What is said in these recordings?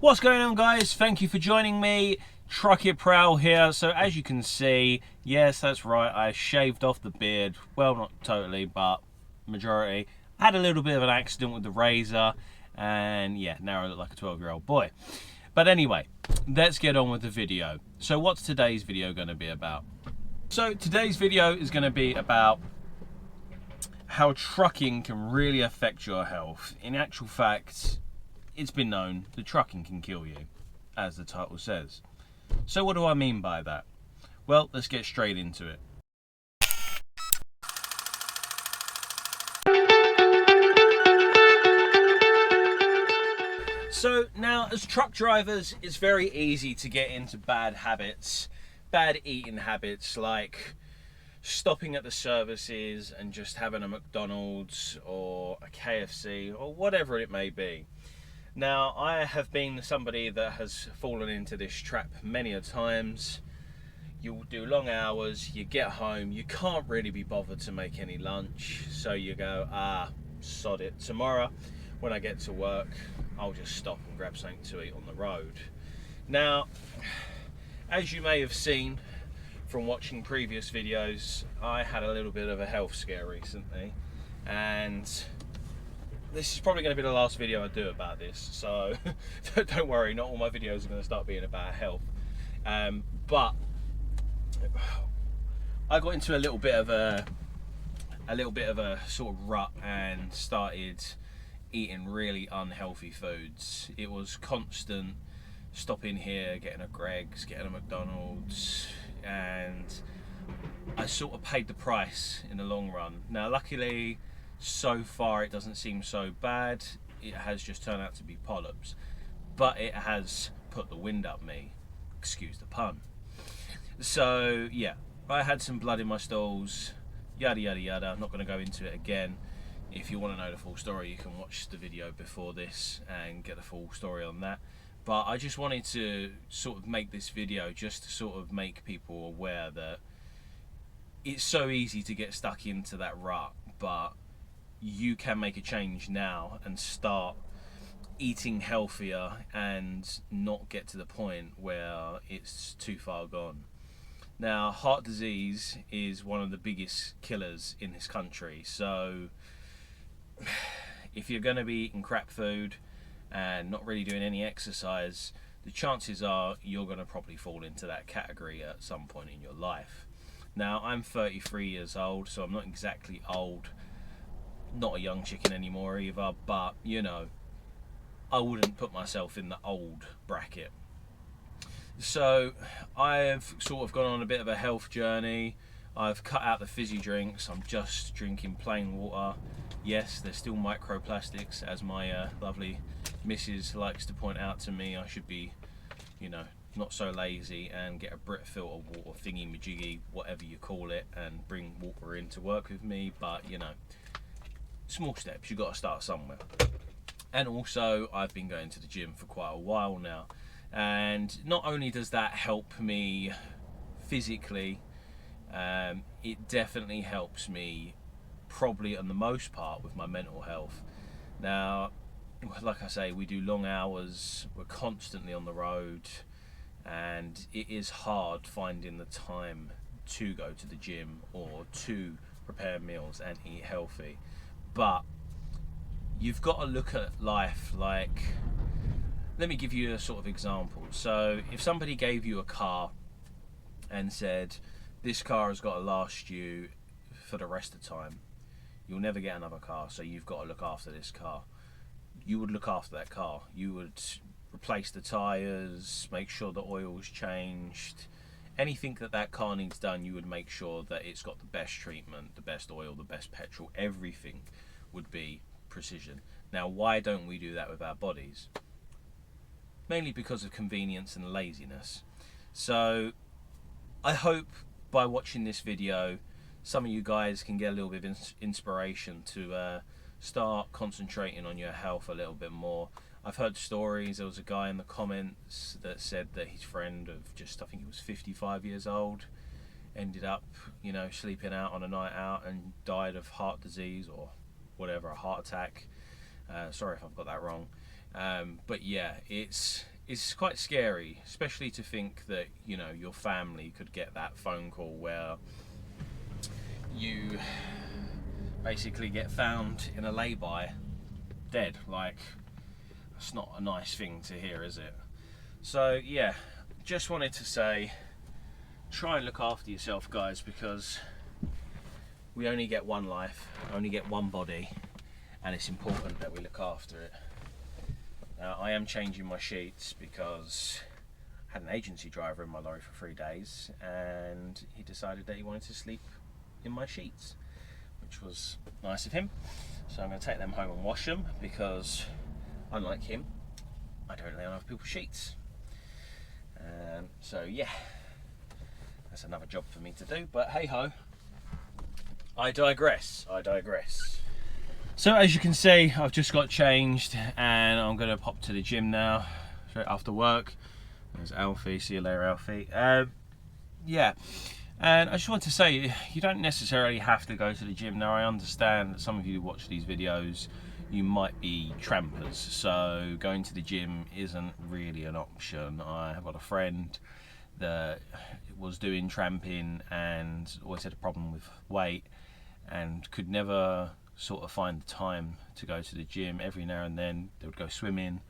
What's going on, guys? Thank you for joining me. Truck It Prowl here. So as you can see, yes, that's right, I shaved off the beard. Well, not totally, but majority. I had a little bit of an accident with the razor, and yeah, now I look like a 12-year-old boy. But anyway, let's get on with the video. So what's today's video going to be about? So today's video is going to be about how trucking can really affect your health. In actual fact, it's been known that trucking can kill you, as the title says. So what do I mean by that? Well, let's get straight into it. So now, as truck drivers, it's very easy to get into bad habits, bad eating habits, like stopping at the services and just having a McDonald's or a KFC or whatever it may be. Now, I have been somebody that has fallen into this trap many a times. You do long hours, you get home, you can't really be bothered to make any lunch, so you go, sod it. Tomorrow, when I get to work, I'll just stop and grab something to eat on the road. Now, as you may have seen from watching previous videos, I had a little bit of a health scare recently, and this is probably going to be the last video I do about this, so don't worry, not all my videos are going to start being about health. But I got into a little bit of a sort of rut and started eating really unhealthy foods. It was constant stopping here, getting a Greg's, getting a McDonald's, and I sort of paid the price in the long run. Now, luckily, so far it doesn't seem so bad. It has just turned out to be polyps, but it has put the wind up me, excuse the pun. So yeah, I had some blood in my stools, yada yada yada. I'm not going to go into it again. If you want to know the full story, you can watch the video before this and get the full story on that. But I just wanted to sort of make this video just to sort of make people aware that it's so easy to get stuck into that rut, but you can make a change now and start eating healthier and not get to the point where it's too far gone. Now, heart disease is one of the biggest killers in this country, so if you're going to be eating crap food and not really doing any exercise, the chances are you're going to probably fall into that category at some point in your life. Now, I'm 33 years old, so I'm not exactly old, not a young chicken anymore either, but you know, I wouldn't put myself in the old bracket. So I've sort of gone on a bit of a health journey. I've cut out the fizzy drinks. I'm just drinking plain water. Yes, there's still microplastics, as my lovely missus likes to point out to me. I should be, you know, not so lazy and get a Brit filter water thingy majiggy, whatever you call it, and bring water in to work with me. But you know, small steps, you've got to start somewhere. And also, I've been going to the gym for quite a while now, and not only does that help me physically, it definitely helps me probably on the most part with my mental health. Now, like I say, we do long hours, we're constantly on the road, and it is hard finding the time to go to the gym or to prepare meals and eat healthy. But you've got to look at life like, let me give you a sort of example. So if somebody gave you a car and said, this car has got to last you for the rest of the time, you'll never get another car, so you've got to look after this car. You would look after that car. You would replace the tyres, make sure the oil's changed. Anything that car needs done, you would make sure that it's got the best treatment, the best oil, the best petrol. Everything would be precision. Now, why don't we do that with our bodies? Mainly because of convenience and laziness. So I hope by watching this video, some of you guys can get a little bit of inspiration to start concentrating on your health a little bit more. I've heard stories. There was a guy in the comments that said that his friend of just, I think he was 55 years old, ended up, you know, sleeping out on a night out and died of heart disease or whatever, a heart attack. Sorry if I've got that wrong. But yeah, it's it's quite scary, especially to think that, you know, your family could get that phone call where you basically get found in a lay-by dead. Like, it's not a nice thing to hear, is it? So yeah, just wanted to say, try and look after yourself, guys, because we only get one life, only get one body, and it's important that we look after it. Now, I am changing my sheets because I had an agency driver in my lorry for 3 days, and he decided that he wanted to sleep in my sheets, which was nice of him. So I'm going to take them home and wash them, because unlike him, I don't lay on other people's sheets. So yeah, that's another job for me to do, but hey ho, I digress. So as you can see, I've just got changed and I'm going to pop to the gym now, straight after work. There's Alfie, see you later Alfie. Yeah, and I just want to say, you don't necessarily have to go to the gym. Now I understand that some of you who watch these videos, you might be trampers, so going to the gym isn't really an option. I have got a friend that was doing tramping and always had a problem with weight and could never sort of find the time to go to the gym. Every now and then they would go swimming,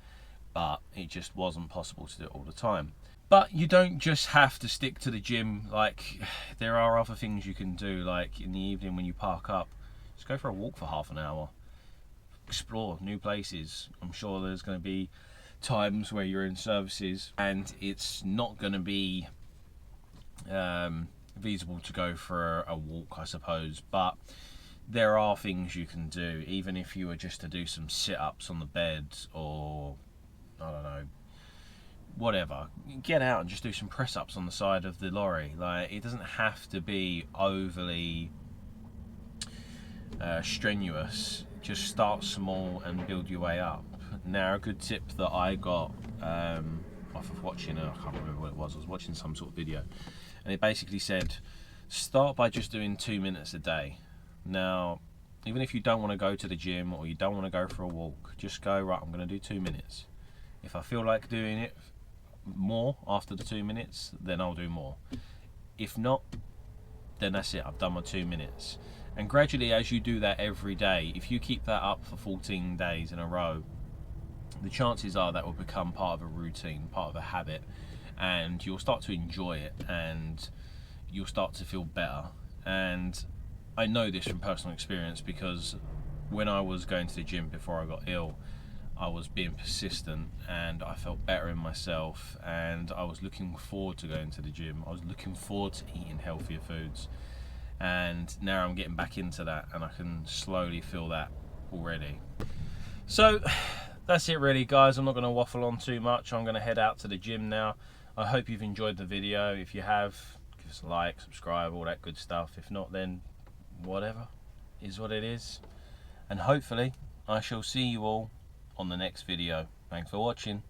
but it just wasn't possible to do it all the time. But you don't just have to stick to the gym. Like, there are other things you can do, like in the evening when you park up, just go for a walk for half an hour. Explore new places. I'm sure there's going to be times where you're in services and it's not going to be feasible to go for a walk, I suppose, but there are things you can do, even if you were just to do some sit-ups on the bed, or I don't know, whatever. Get out and just do some press-ups on the side of the lorry. Like, it doesn't have to be overly strenuous. Just start small and build your way up. Now, a good tip that I got off of watching, I can't remember what it was, I was watching some sort of video, and it basically said, start by just doing 2 minutes a day. Now, even if you don't want to go to the gym or you don't want to go for a walk, just go, right, I'm going to do 2 minutes. If I feel like doing it more after the 2 minutes, then I'll do more. If not, then that's it, I've done my 2 minutes. And gradually, as you do that every day, if you keep that up for 14 days in a row, the chances are that will become part of a routine, part of a habit, and you'll start to enjoy it and you'll start to feel better. And I know this from personal experience, because when I was going to the gym before I got ill, I was being persistent and I felt better in myself, and I was looking forward to going to the gym. I was looking forward to eating healthier foods, and now I'm getting back into that and I can slowly feel that already. So that's it really, guys. I'm not going to waffle on too much. I'm going to head out to the gym now. I hope you've enjoyed the video. If you have, give us a like, subscribe, all that good stuff. If not, then whatever is what it is, and hopefully I shall see you all on the next video. Thanks for watching.